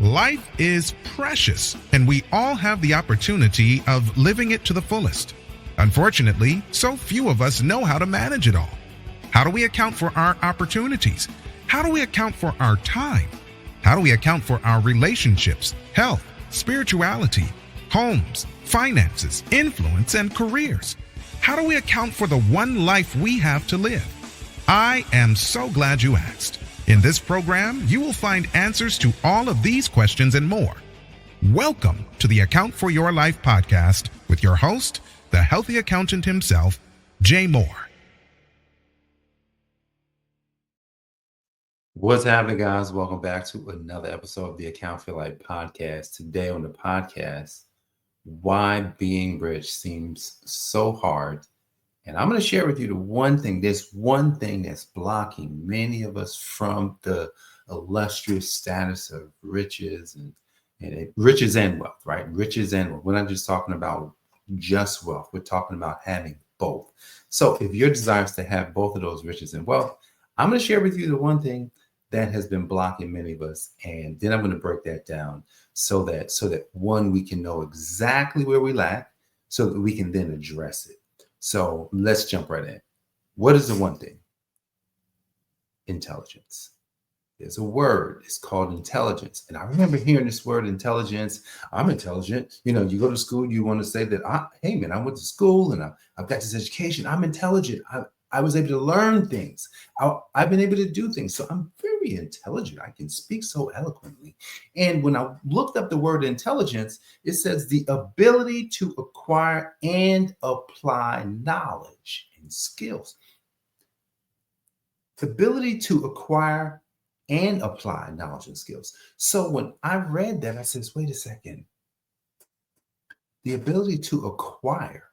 Life is precious, and we all have the opportunity of living it to the fullest. Unfortunately, so few of us know how to manage it all. How do we account for our opportunities? How do we account for our time? How do we account for our relationships, health, spirituality, homes, finances, influence, and careers? How do we account for the one life we have to live? I am so glad you asked. In this program, you will find answers to all of these questions and more. Welcome to the Account for Your Life podcast with your host, the healthy accountant himself, Jay Moore. What's happening, guys? Welcome back to another episode of the Account for Your Life podcast. Today on the podcast, why being rich seems so hard. And I'm going to share with you there's one thing that's blocking many of us from the illustrious status of riches and riches and wealth, right? Riches and wealth. We're not just talking about just wealth. We're talking about having both. So if your desire is to have both of those riches and wealth, I'm going to share with you the one thing that has been blocking many of us. And then I'm going to break that down so that one, we can know exactly where we lack so that we can then address it. So let's jump right in. What is the one thing? Intelligence. There's a word. It's called intelligence. And I remember hearing this word intelligence. I'm intelligent. You go to school, you want to say that, hey, man, I went to school and I've got this education. I'm intelligent. I was able to learn things. I've been able to do things. So I'm very intelligent. I can speak so eloquently. And when I looked up the word intelligence, it says the ability to acquire and apply knowledge and skills. The ability to acquire and apply knowledge and skills. So when I read that, I says, wait a second. The ability to acquire.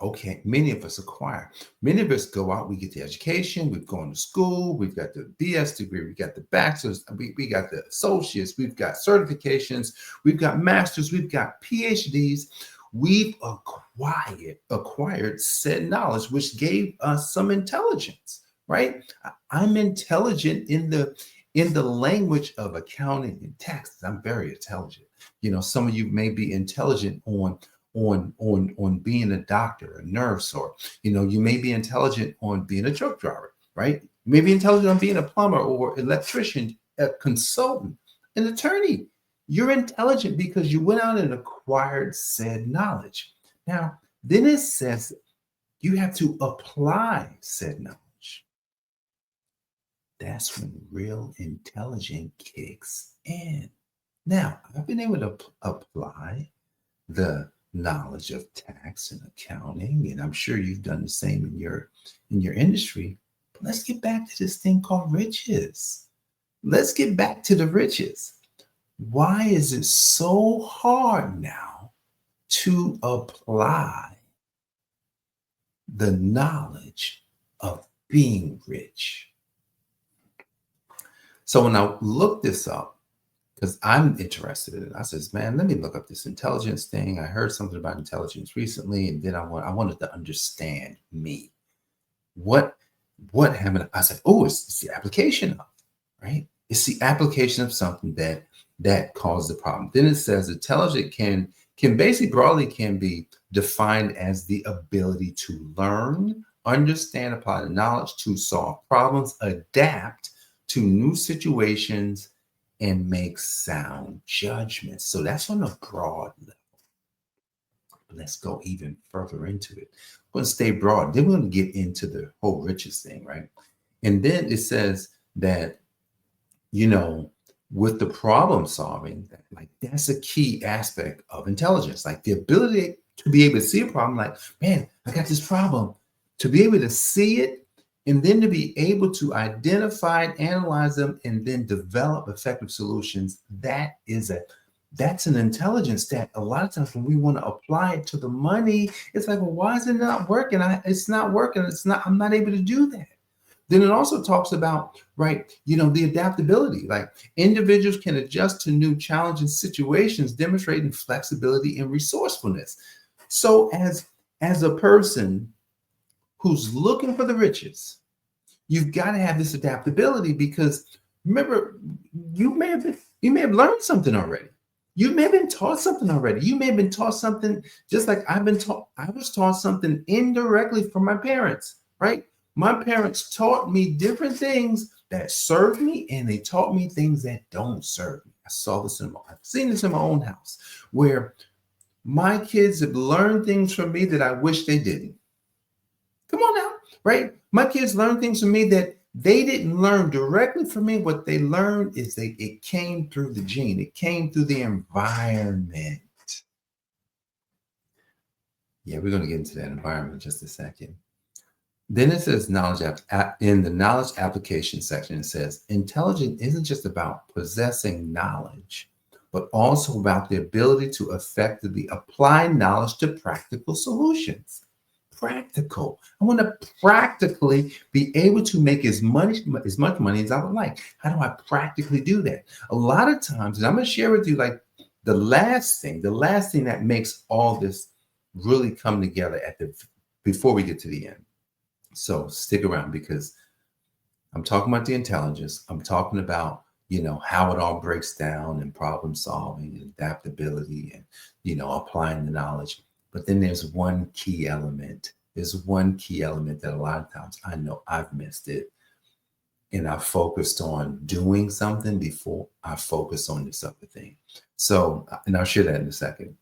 Okay, many of us acquire. Many of us go out, we get the education, we've gone to school, we've got the BS degree, we got the bachelor's, we got the associates, we've got certifications, we've got masters, we've got PhDs. We've acquired said knowledge, which gave us some intelligence, right? I'm intelligent in the language of accounting and taxes. I'm very intelligent. Some of you may be intelligent on being a doctor, a nurse, or, you may be intelligent on being a truck driver, right? You may be intelligent on being a plumber or electrician, a consultant, an attorney. You're intelligent because you went out and acquired said knowledge. Now, then it says you have to apply said knowledge. That's when real intelligence kicks in. Now, I've been able to apply the knowledge of tax and accounting, and I'm sure you've done the same in your industry. But let's get back to this thing called riches. Let's get back to the riches. Why is it so hard now to apply the knowledge of being rich? So when I looked this up, because I'm interested in it, I says, man, let me look up this intelligence thing. I heard something about intelligence recently, and then I wanted to understand me. What happened? I said, it's the application of, right? It's the application of something that caused the problem. Then it says intelligent can basically broadly can be defined as the ability to learn, understand, apply the knowledge to solve problems, adapt to new situations, and make sound judgments. So that's on a broad level. Let's go even further into it. We're going to stay broad. Then we're going to get into the whole riches thing, right? And then it says that, with the problem solving, that's a key aspect of intelligence. Like the ability to be able to see a problem, like, man, I got this problem. To be able to see it, and then to be able to identify and analyze them and then develop effective solutions, that's an intelligence that a lot of times when we want to apply it to the money, it's like, well, why is it not working? It's not working. I'm not able to do that. Then it also talks about, right, the adaptability, like individuals can adjust to new challenging situations, demonstrating flexibility and resourcefulness. So as a person who's looking for the riches, you've got to have this adaptability because remember, you may have been You may have learned something already. You may have been taught something already. You may have been taught something just like I've been taught. I was taught something indirectly from my parents, right? My parents taught me different things that served me, and they taught me things that don't serve me. I've seen this in my own house where my kids have learned things from me that I wish they didn't. Come on now, right? My kids learn things from me that they didn't learn directly from me. What they learned is it came through the gene. It came through the environment. Yeah, we're going to get into that environment in just a second. Then it says in the knowledge application section, it says intelligence isn't just about possessing knowledge, but also about the ability to effectively apply knowledge to practical solutions. Practical. I want to practically be able to make as much money as I would like. How do I practically do that? A lot of times, and I'm going to share with you like the last thing that makes all this really come together before we get to the end. So stick around because I'm talking about the intelligence. I'm talking about, how it all breaks down and problem solving and adaptability and, applying the knowledge. But then there's one key element. There's one key element that a lot of times I know I've missed it. And I focused on doing something before I focused on this other thing. So, and I'll share that in a second.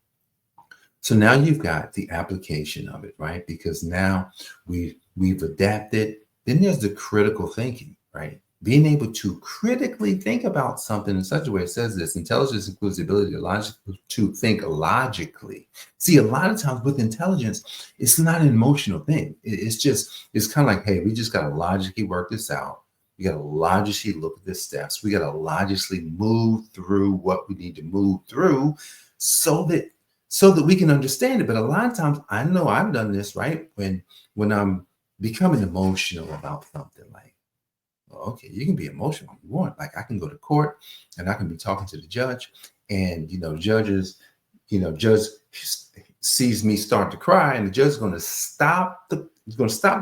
So now you've got the application of it, right? Because now we've adapted. Then there's the critical thinking, right? Being able to critically think about something in such a way. It says this: intelligence includes the ability to think logically. See, a lot of times with intelligence, it's not an emotional thing. It's kind of like, hey, we just got to logically work this out. We got to logically look at the steps. We got to logically move through what we need to move through so that we can understand it. But a lot of times, I know I've done this, right? When I'm becoming emotional about something, like, okay, you can be emotional if you want. Like, I can go to court and I can be talking to the judge, and judge sees me start to cry, and the judge is going to stop the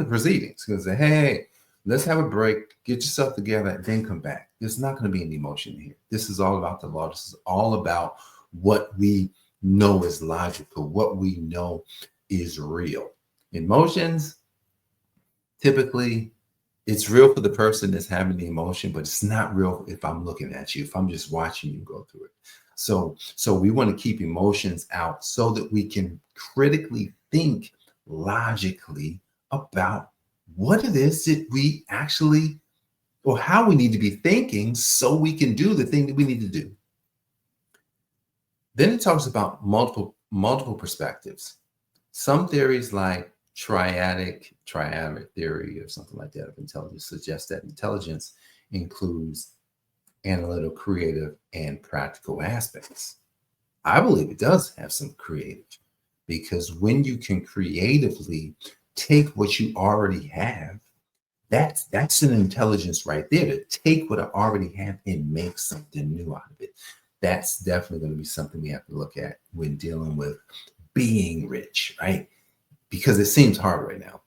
proceedings. He's going to say, hey, let's have a break, get yourself together, and then come back. There's not going to be any emotion here. This is all about the law. This is all about what we know is logical, what we know is real. Emotions, typically, it's real for the person that's having the emotion, but it's not real if I'm looking at you, if I'm just watching you go through it. So we want to keep emotions out so that we can critically think logically about what it is that we actually, or how we need to be thinking so we can do the thing that we need to do. Then it talks about multiple perspectives. Some theories like triadic theory or something like that of intelligence suggests that intelligence includes analytical, creative, and practical aspects. I believe it does have some creative, because when you can creatively take what you already have, that's an intelligence right there, to take what I already have and make something new out of it. That's definitely going to be something we have to look at when dealing with being rich, right? Because it seems hard right now.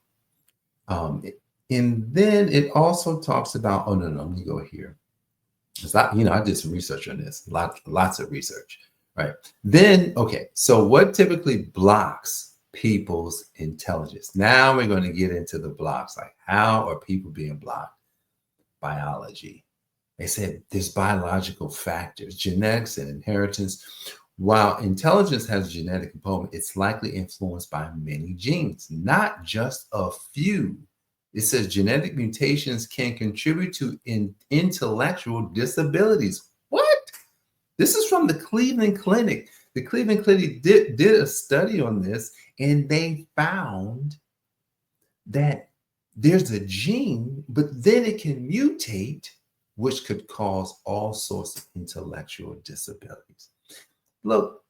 And then it also talks about, let me go here. I did some research on this, lots of research, right? Then, okay, so what typically blocks people's intelligence? Now we're going to get into the blocks, like how are people being blocked? Biology. They said there's biological factors, genetics and inheritance. While intelligence has a genetic component, it's likely influenced by many genes, not just a few. It says genetic mutations can contribute to intellectual disabilities. What? This is from the Cleveland Clinic. The Cleveland Clinic did a study on this, and they found that there's a gene, but then it can mutate, which could cause all sorts of intellectual disabilities. Look,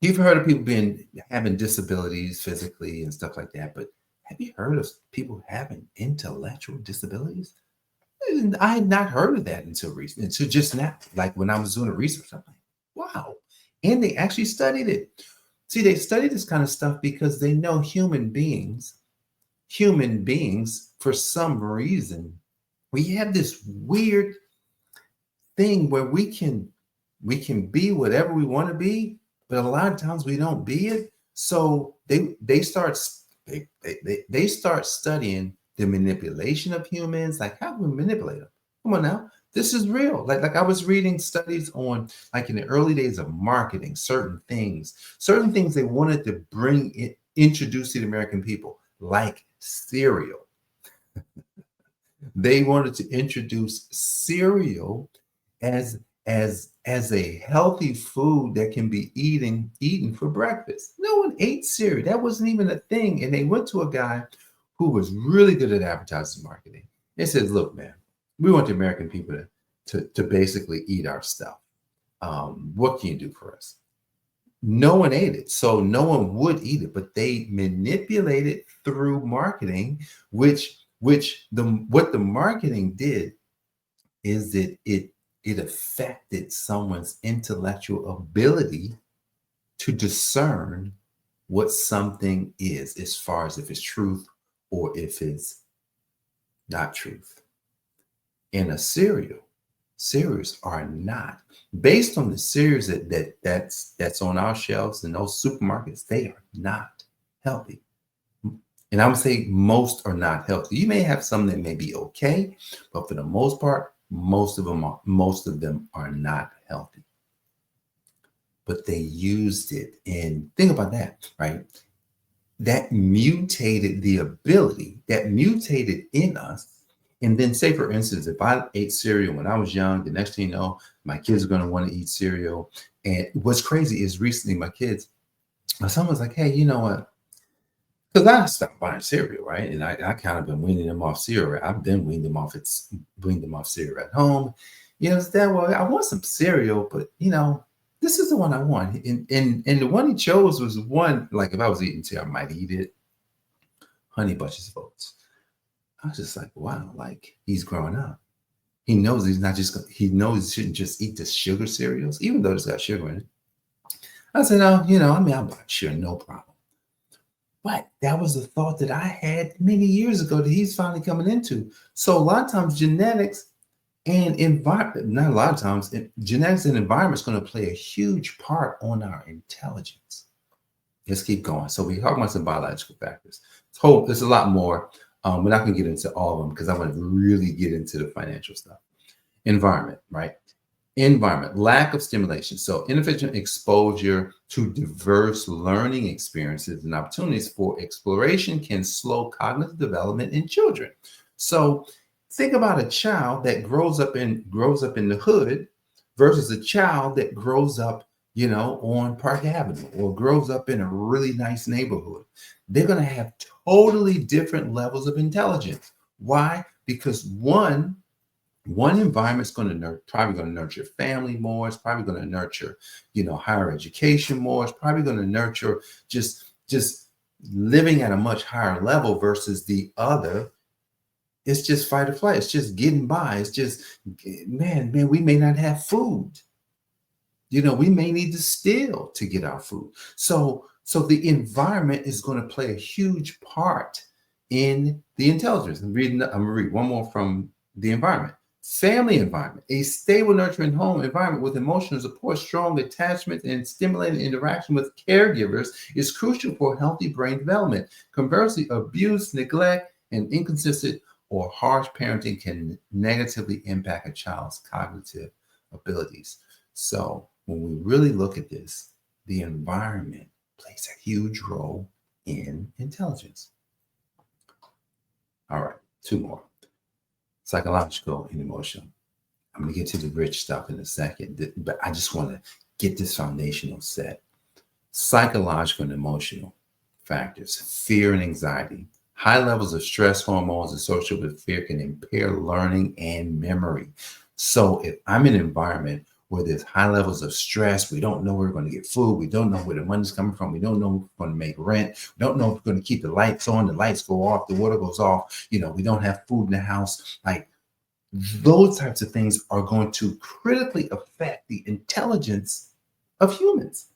you've heard of people having disabilities physically and stuff like that, but have you heard of people having intellectual disabilities? I had not heard of that until just now. Like when I was doing the research, I'm like, wow. And they actually studied it. See, they study this kind of stuff because they know human beings, for some reason, we have this weird thing where we can We can be whatever we want to be, but a lot of times we don't be it. So they start they start studying the manipulation of humans. Like, how do we manipulate them? Come on now. This is real. Like I was reading studies on, like, in the early days of marketing, certain things they wanted to introduce to the American people, like cereal. They wanted to introduce cereal as a healthy food that can be eaten for breakfast. No one ate cereal. That wasn't even a thing. And they went to a guy who was really good at advertising marketing. They says, look, man, we want the American people to basically eat our stuff. What can you do for us? No one ate it, so no one would eat it, but they manipulated through marketing, what the marketing did is that it affected someone's intellectual ability to discern what something is, as far as if it's truth or if it's not truth. In a cereals are not, based on the cereals that's on our shelves in those supermarkets, they are not healthy. And I would say most are not healthy. You may have some that may be okay, but for the most part, most of them are not healthy. But they used it, and think about that, right? That mutated the ability, that mutated in us. And then, say, for instance, if I ate cereal when I was young, the next thing you know, my kids are going to want to eat cereal. And what's crazy is recently someone's like, hey, you know what? Because I stopped buying cereal, right? And I kind of been weaning them off cereal. I've been weaning them off cereal at home. It's that, well, I want some cereal, but this is the one I want. And the one he chose was one, like, if I was eating cereal, I might eat it. Honey Bunches of Oats. I was just like, wow, like, he's growing up. He knows he knows he shouldn't just eat the sugar cereals, even though it's got sugar in it. I said, no, I'm sure, no problem. But that was the thought that I had many years ago that he's finally coming into. So a lot of times genetics and environment, not a lot of times, genetics and environment is going to play a huge part on our intelligence. Let's keep going. So we talk about some biological factors. So there's a lot more. We're not going to get into all of them because I want to really get into the financial stuff. Environment, right? Environment, lack of stimulation. So insufficient exposure to diverse learning experiences and opportunities for exploration can slow cognitive development in children. So think about a child that grows up in the hood versus a child that grows up, on Park Avenue, or grows up in a really nice neighborhood. They're going to have totally different levels of intelligence. Why? Because one environment is probably going to nurture family more. It's probably going to nurture, higher education more. It's probably going to nurture just living at a much higher level versus the other. It's just fight or flight. It's just getting by. It's just, man, we may not have food. We may need to steal to get our food. So the environment is going to play a huge part in the intelligence. I'm going to read one more from the environment. Family environment. A stable, nurturing home environment with emotional support, strong attachment, and stimulating interaction with caregivers is crucial for healthy brain development. Conversely, abuse, neglect, and inconsistent or harsh parenting can negatively impact a child's cognitive abilities. So when we really look at this, the environment plays a huge role in intelligence. All right, two more. Psychological and emotional. I'm going to get to the rich stuff in a second, but I just want to get this foundational set. Psychological and emotional factors, fear and anxiety. High levels of stress hormones associated with fear can impair learning and memory. So if I'm in an environment where there's high levels of stress, we don't know where we're going to get food, we don't know where the money's coming from, we don't know if we're going to make rent, we don't know if we're going to keep the lights on, the lights go off, the water goes off, we don't have food in the house. Like, those types of things are going to critically affect the intelligence of humans.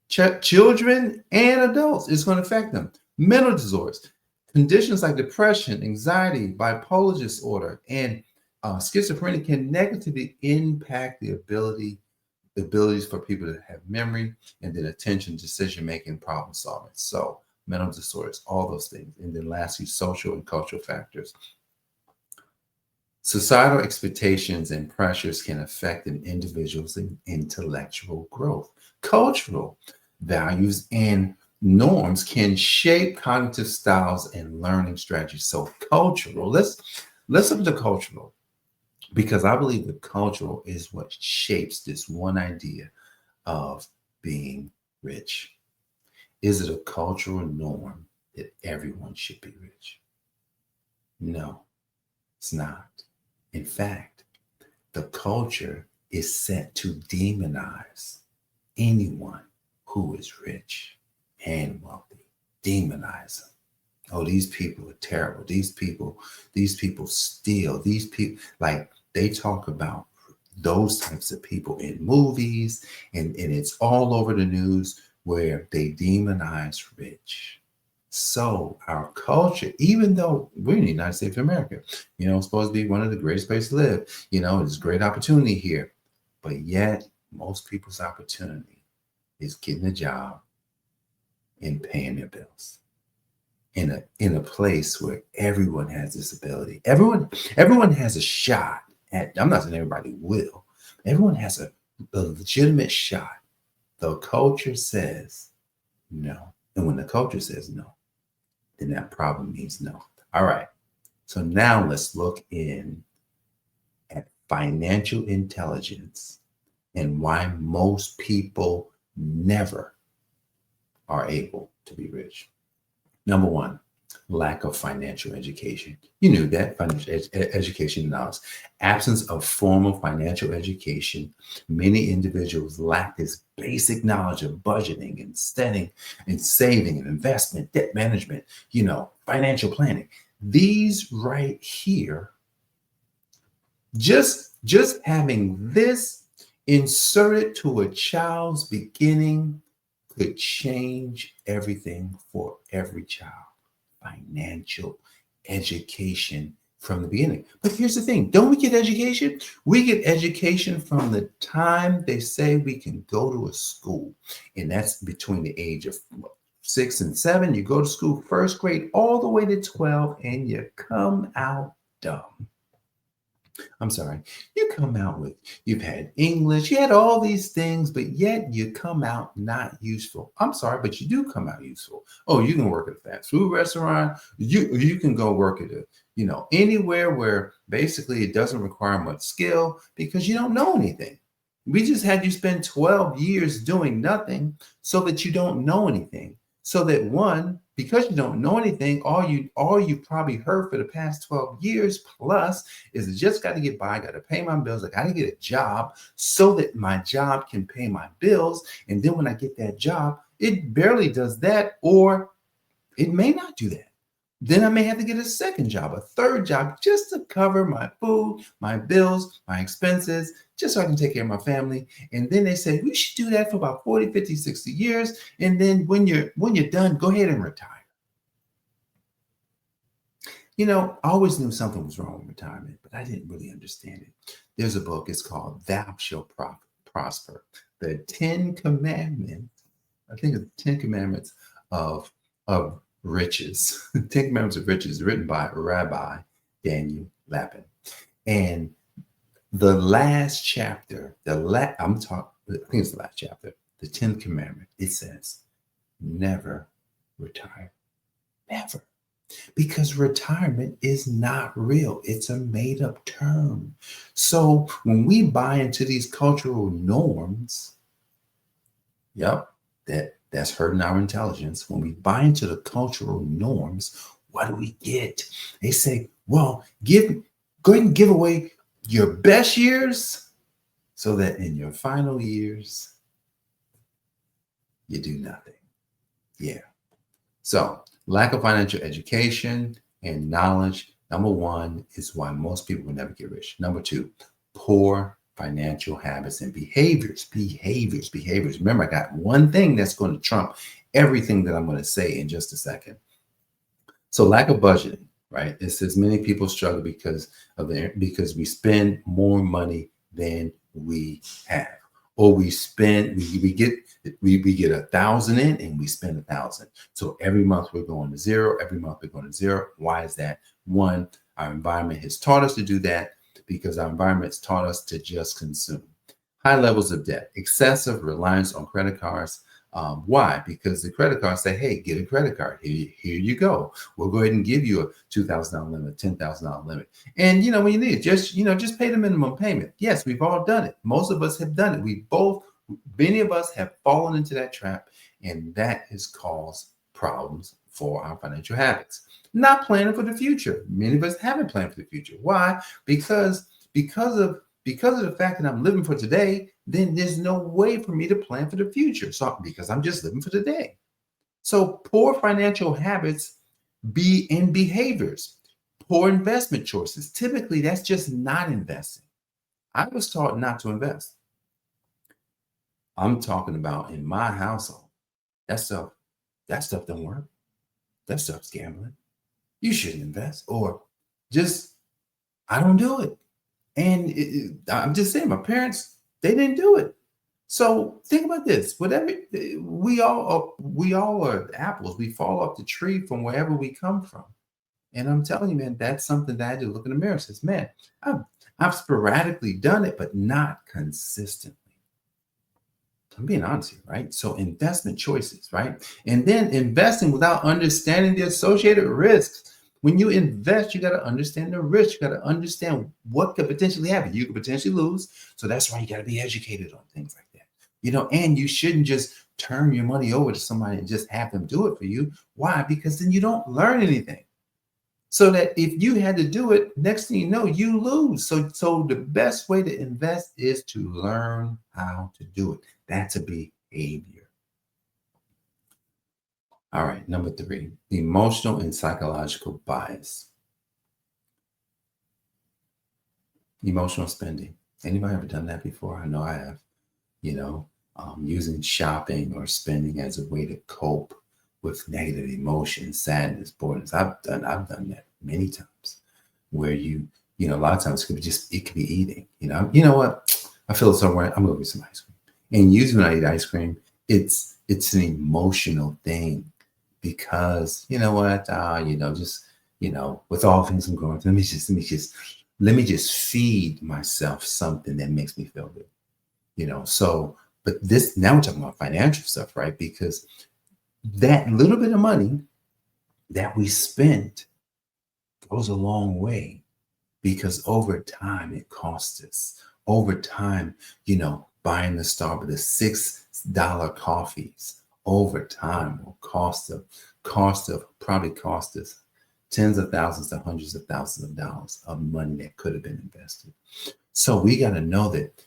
Children and adults, it's going to affect them. Mental disorders, conditions like depression, anxiety, bipolar disorder, and schizophrenia can negatively impact the ability abilities for people to have memory, and then attention, decision making, problem solving. So mental disorders, all those things. And then lastly, social and cultural factors. Societal expectations and pressures can affect an individual's intellectual growth. Cultural values and norms can shape cognitive styles and learning strategies. So cultural, let's look at the cultural, because I believe the cultural is what shapes this one idea of being rich. Is it a cultural norm that everyone should be rich? No, it's not. In fact, the culture is set to demonize anyone who is rich and wealthy. Demonize them. Oh, these people are terrible. These people steal. These people, like, they talk about those types of people in movies, and it's all over the news where they demonize rich. So our culture, even though we're in the United States of America, it's supposed to be one of the greatest places to live, there's great opportunity here, but yet most people's opportunity is getting a job and paying their bills in a place where everyone has this ability. Everyone has a shot at, I'm not saying everybody will, everyone has a legitimate shot. The culture says no. And when the culture says no, then that problem means no. All right. So now let's look in at financial intelligence and why most people never are able to be rich. Number one, lack of financial education. You knew that, financial education knowledge. Absence of formal financial education. Many individuals lack this basic knowledge of budgeting and setting and saving and investment, debt management, financial planning. These right here, just having this inserted to a child's beginning could change everything for every child. Financial education from the beginning. But here's the thing. Don't we get education? We get education from the time they say we can go to a school. And that's between the age of 6 and 7. You go to school, first grade, all the way to 12, and you come out dumb. I'm sorry. You come out with, you've had English, you had all these things, but yet you come out not useful. I'm sorry, but you do come out useful. Oh, you can work at a fast food restaurant. You can go work at anywhere where basically it doesn't require much skill because you don't know anything. We just had you spend 12 years doing nothing so that you don't know anything. So that one, because you don't know anything, all you probably heard for the past 12 years plus is I just got to get by, I got to pay my bills, I got to get a job so that my job can pay my bills. And then when I get that job, it barely does that, or it may not do that. Then I may have to get a second job, a third job, just to cover my food, my bills, my expenses, just so I can take care of my family. And then they say, we should do that for about 40, 50, 60 years. And then when you're done, go ahead and retire. I always knew something was wrong with retirement, but I didn't really understand it. There's a book, it's called Thou Shalt Prosper. The 10 Commandments, I think it's the 10 Commandments of riches. 10 Commandments of Riches, written by Rabbi Daniel Lapin. And the last chapter, I think it's the last chapter, the 10th commandment, it says, never retire. Never. Because retirement is not real. It's a made-up term. So when we buy into these cultural norms, that's hurting our intelligence. When we buy into the cultural norms, what do we get? They say, well, go ahead and give away your best years so that in your final years, you do nothing. Yeah. So lack of financial education and knowledge, number one, is why most people will never get rich. Number two, poor financial habits and behaviors. Remember, I got one thing that's going to trump everything that I'm going to say in just a second. So lack of budgeting, right? It says many people struggle because we spend more money than we have. Or we get 1,000 in and we spend 1,000. So every month we're going to zero. Every month we're going to zero. Why is that? One, our environment has taught us to do that because our environment's taught us to just consume. High levels of debt, excessive reliance on credit cards. Why? Because the credit cards say, hey, get a credit card. Here you go. We'll go ahead and give you a $2,000 limit, $10,000 limit. And, when you need it, just pay the minimum payment. Yes, we've all done it. Most of us have done it. Many of us have fallen into that trap, and that has caused problems for our financial habits. Not planning for the future. Many of us haven't planned for the future. Why? Because of the fact that I'm living for today, then there's no way for me to plan for the future. So because I'm just living for today. So poor financial habits be in behaviors, poor investment choices. Typically, that's just not investing. I was taught not to invest. I'm talking about in my household. That stuff don't work. That stuff's gambling. You shouldn't invest. Or just, I don't do it. And I'm just saying, my parents, they didn't do it. So think about this. Whatever we all are apples. We fall off the tree from wherever we come from. And I'm telling you, man, that's something that I do. Look in the mirror and says, man, I've sporadically done it, but not consistently. I'm being honest here, right? So investment choices, right? And then investing without understanding the associated risks. When you invest, you got to understand the risk. You got to understand what could potentially happen. You could potentially lose. So that's why you got to be educated on things like that. And you shouldn't just turn your money over to somebody and just have them do it for you. Why? Because then you don't learn anything. So that if you had to do it, next thing you know, you lose. So the best way to invest is to learn how to do it. That's a behavior. All right, number 3, emotional and psychological bias. Emotional spending. Anybody ever done that before? I know I have. Using shopping or spending as a way to cope with negative emotions, sadness, boredom. I've done that many times. Where a lot of times it could be eating. You know what? I feel somewhere. I'm gonna get some ice cream. And usually when I eat ice cream, it's an emotional thing. Because with all things I'm going through, let me just feed myself something that makes me feel good. But now we're talking about financial stuff, right? Because that little bit of money that we spent goes a long way, because over time it costs us. Over time, buying the Starbucks, the $6 coffees, over time will cost us tens of thousands to hundreds of thousands of dollars of money that could have been invested. So we got to know that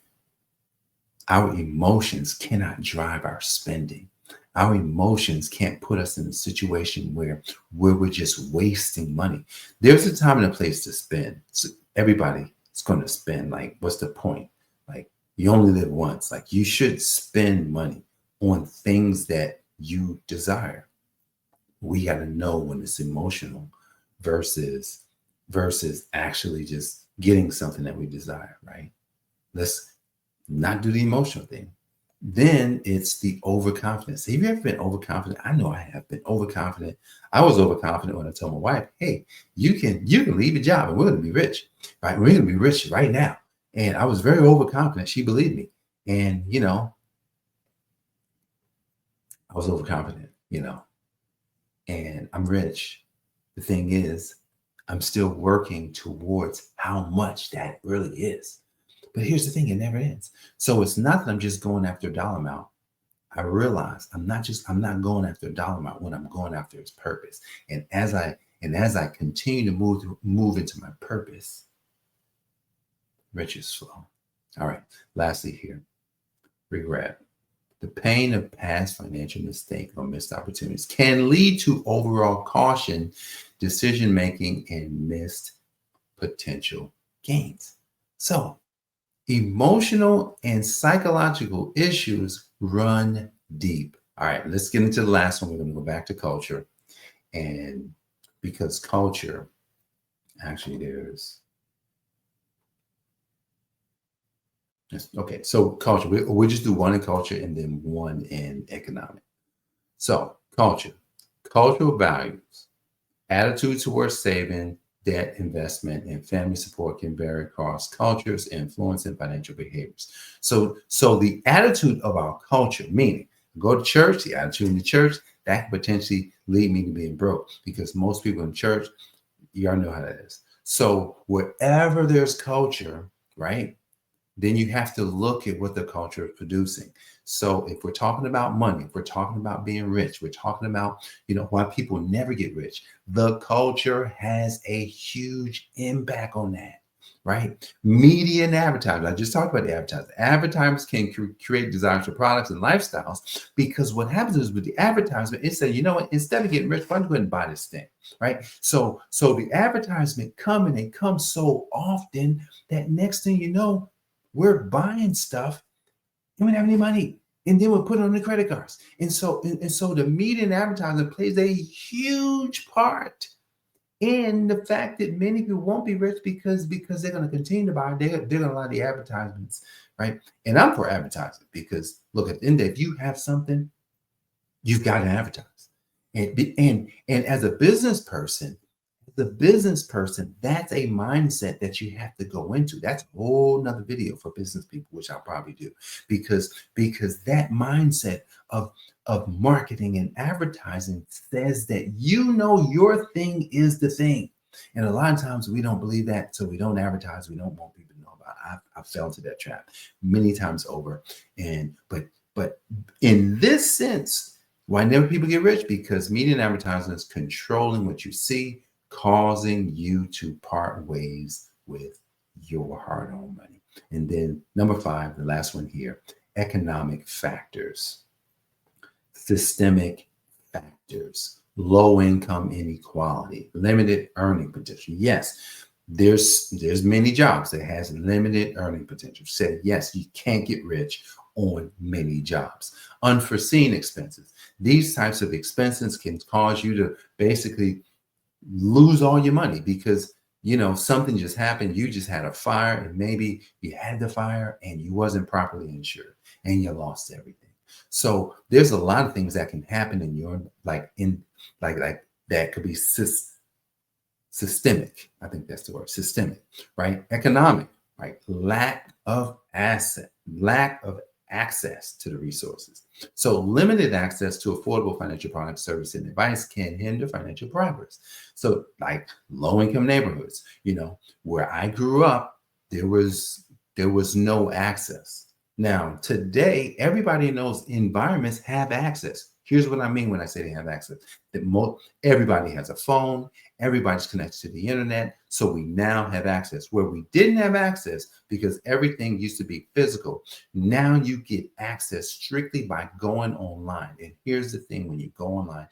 our emotions cannot drive our spending. Our emotions can't put us in a situation where we're just wasting money. There's a time and a place to spend. So everybody is going to spend. Like, what's the point? Like, you only live once. Like, you should spend money on things that you desire. We got to know when it's emotional versus actually just getting something that we desire, right? Let's not do the emotional thing. Then it's the overconfidence. Have you ever been overconfident? I know I have been overconfident. I was overconfident when I told my wife, hey, you can leave your job and we're going to be rich, right? We're going to be rich right now. And I was very overconfident. She believed me. And, I was overconfident, and I'm rich. The thing is, I'm still working towards how much that really is. But here's the thing, it never ends. So it's not that I'm just going after a dollar amount. I realize I'm not going after a dollar amount. What I'm going after is purpose. And as I continue to move into my purpose, riches flow. All right. Lastly here, regret. The pain of past financial mistakes or missed opportunities can lead to overall caution, decision-making, and missed potential gains. So emotional and psychological issues run deep. All right, let's get into the last one. We're going to go back to culture. And because culture, actually, Yes. Okay. So culture, we just do one in culture and then one in economic. So culture, cultural values, attitude towards saving, debt, investment, and family support can vary across cultures, influencing financial behaviors. So the attitude of our culture, meaning go to church, the attitude in the church, that can potentially lead me to being broke because most people in church, y'all know how that is. So wherever there's culture, right? Then you have to look at what the culture is producing. So if we're talking about money, if we're talking about being rich, we're talking about, why people never get rich. The culture has a huge impact on that, right? Media and advertising. I just talked about the advertising. Advertisers can create desires for products and lifestyles because what happens is with the advertisement, it says, you know what, instead of getting rich, why don't you go ahead and buy this thing, right? So the advertisement come and they come so often that next thing you know, we're buying stuff and we don't have any money. And then we'll put it on the credit cards. And so the media and advertising plays a huge part in the fact that many people won't be rich because they're going to continue to buy. They're going to allow the advertisements, right? And I'm for advertising because look, at the end of the day, if you have something, you've got to advertise. And as a business person, that's a mindset that you have to go into. That's a whole nother video for business people, which I'll probably do, because that mindset of marketing and advertising says that your thing is the thing. And a lot of times we don't believe that, so we don't advertise. We don't want people to know about it. I fell into that trap many times over. But in this sense, why never people get rich? Because media and advertising is controlling what you see, causing you to part ways with your hard-earned money. And then number 5, the last one here, economic factors, systemic factors, low income inequality, limited earning potential. Yes, there's many jobs that has limited earning potential. Said yes, you can't get rich on many jobs. Unforeseen expenses. These types of expenses can cause you to basically lose all your money because something just happened. You just had a fire, and maybe you had the fire and you wasn't properly insured and you lost everything. So there's a lot of things that can happen in your like that could be systemic. I think that's the word, systemic, right? Economic, right? Lack of access to the resources. So limited access to affordable financial products, service, and advice can hinder financial progress. So like low-income neighborhoods, where I grew up, there was no access. Now, today, everybody in those environments have access. Here's what I mean when I say they have access. Everybody has a phone, everybody's connected to the internet, so we now have access. Where we didn't have access because everything used to be physical, now you get access strictly by going online. And here's the thing, when you go online,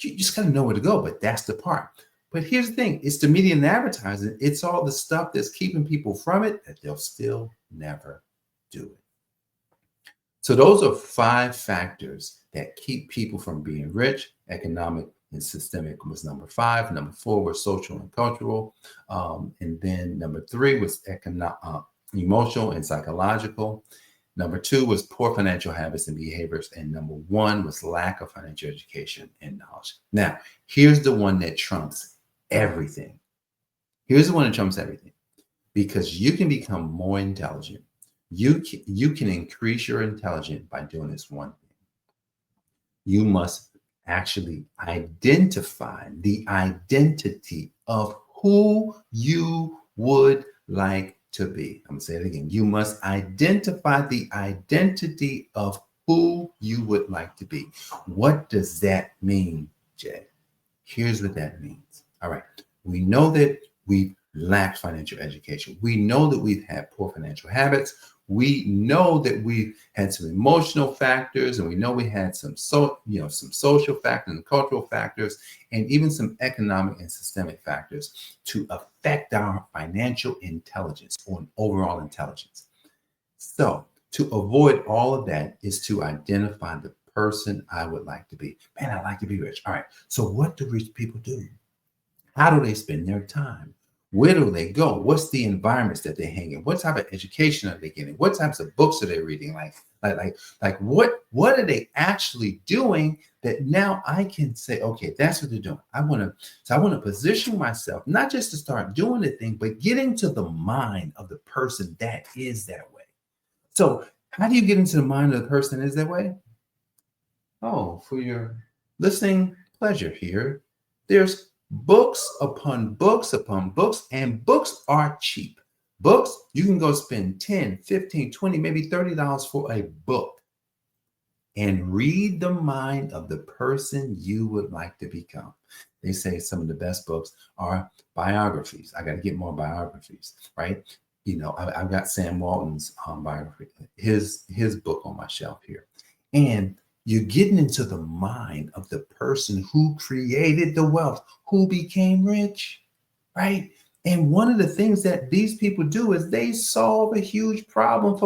you just got to know where to go, but that's the part. But here's the thing, it's the media and advertising, it's all the stuff that's keeping people from it that they'll still never do it. So those are 5 factors that keep people from being rich. Economic and systemic was number 5. Number 4 was social and cultural. And then number 3 was emotional and psychological. Number 2 was poor financial habits and behaviors. And number 1 was lack of financial education and knowledge. Now, here's the one that trumps everything. Because you can become more intelligent. You can increase your intelligence by doing this one thing. You must actually identify the identity of who you would like to be. I'm going to say it again. You must identify the identity of who you would like to be. What does that mean, Jay? Here's what that means. All right. We know that we lack financial education. We know that we've had poor financial habits. We know that we had some emotional factors, and we know we had some social factors and cultural factors, and even some economic and systemic factors to affect our financial intelligence or overall intelligence. So to avoid all of that is to identify the person I would like to be. Man, I'd like to be rich. All right. So what do rich people do? How do they spend their time? Where do they go? What's the environments that they hang in? What type of education are they getting? What types of books are they reading? Like what are they actually doing that now I can say, okay, that's what they're doing. I want to position myself, not just to start doing the thing, but get into the mind of the person that is that way. So how do you get into the mind of the person that is that way? Oh, for your listening pleasure here, there's books upon books upon books, and books are cheap. Books, you can go spend 10, 15, 20, maybe $30 for a book and read the mind of the person you would like to become. They say some of the best books are biographies. I got to get more biographies, right? You know, I've got Sam Walton's biography, his book on my shelf here. And you're getting into the mind of the person who created the wealth, who became rich, right? And one of the things that these people do is they solve a huge problem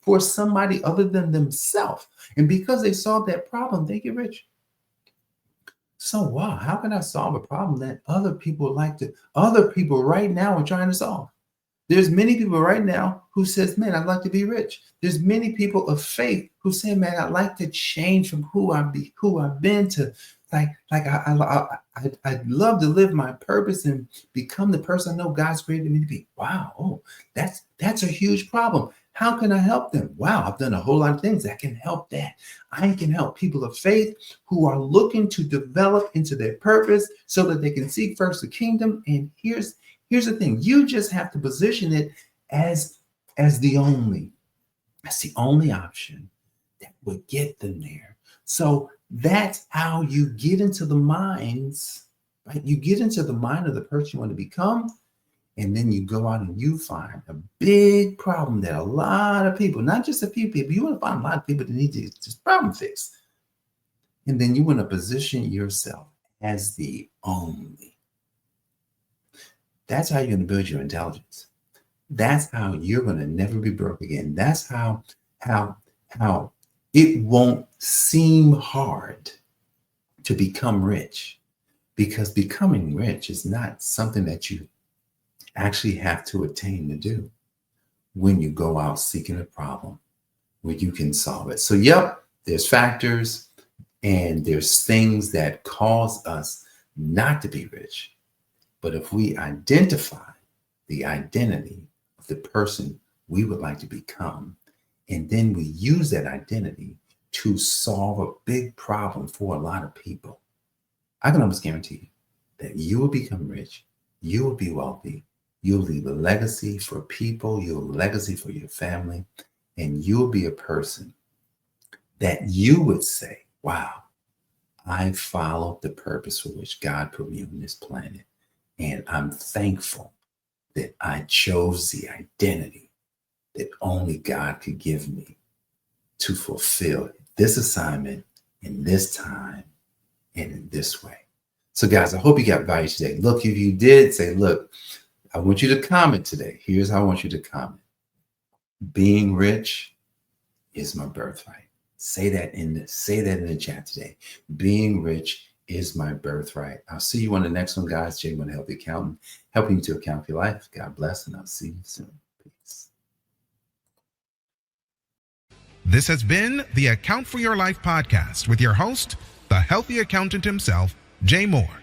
for somebody other than themselves. And because they solve that problem, they get rich. So wow, how can I solve a problem that other people right now are trying to solve? There's many people right now who says, man, I'd like to be rich. There's many people of faith who say, man, I'd like to change from who I've been to I'd love to live my purpose and become the person I know God's created me to be. Wow. Oh, that's a huge problem. How can I help them? Wow, I've done a whole lot of things that can help that. I can help people of faith who are looking to develop into their purpose so that they can seek first the kingdom. And here's the thing. You just have to position it as the only option that would get them there. So that's how you get into the minds, right? You get into the mind of the person you want to become, and then you go out and you find a big problem that a lot of people, not just a few people, you want to find a lot of people that need to just problem fix. And then you want to position yourself as the only. That's how you're going to build your intelligence. That's how you're going to never be broke again. That's how it won't seem hard to become rich, because becoming rich is not something that you actually have to attain to do when you go out seeking a problem where you can solve it. So, yep, there's factors and there's things that cause us not to be rich. But if we identify the identity of the person we would like to become, and then we use that identity to solve a big problem for a lot of people, I can almost guarantee you that you will become rich, you will be wealthy, you'll leave a legacy for people, you'll leave a legacy for your family, and you'll be a person that you would say, wow, I followed the purpose for which God put me on this planet. And I'm thankful that I chose the identity that only God could give me to fulfill this assignment in this time and in this way. So guys, I hope you got value today. Look, if you did, say, look, I want you to comment today. Here's how I want you to comment. Being rich is my birthright. Say that in the chat today. Being rich is my birthright. I'll see you on the next one, guys. Jay, one healthy accountant, helping you to account for your life. God bless, and I'll see you soon. Peace. This has been the Account for Your Life podcast with your host, the healthy accountant himself, Jay Moore.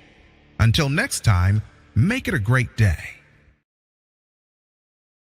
Until next time, make it a great day.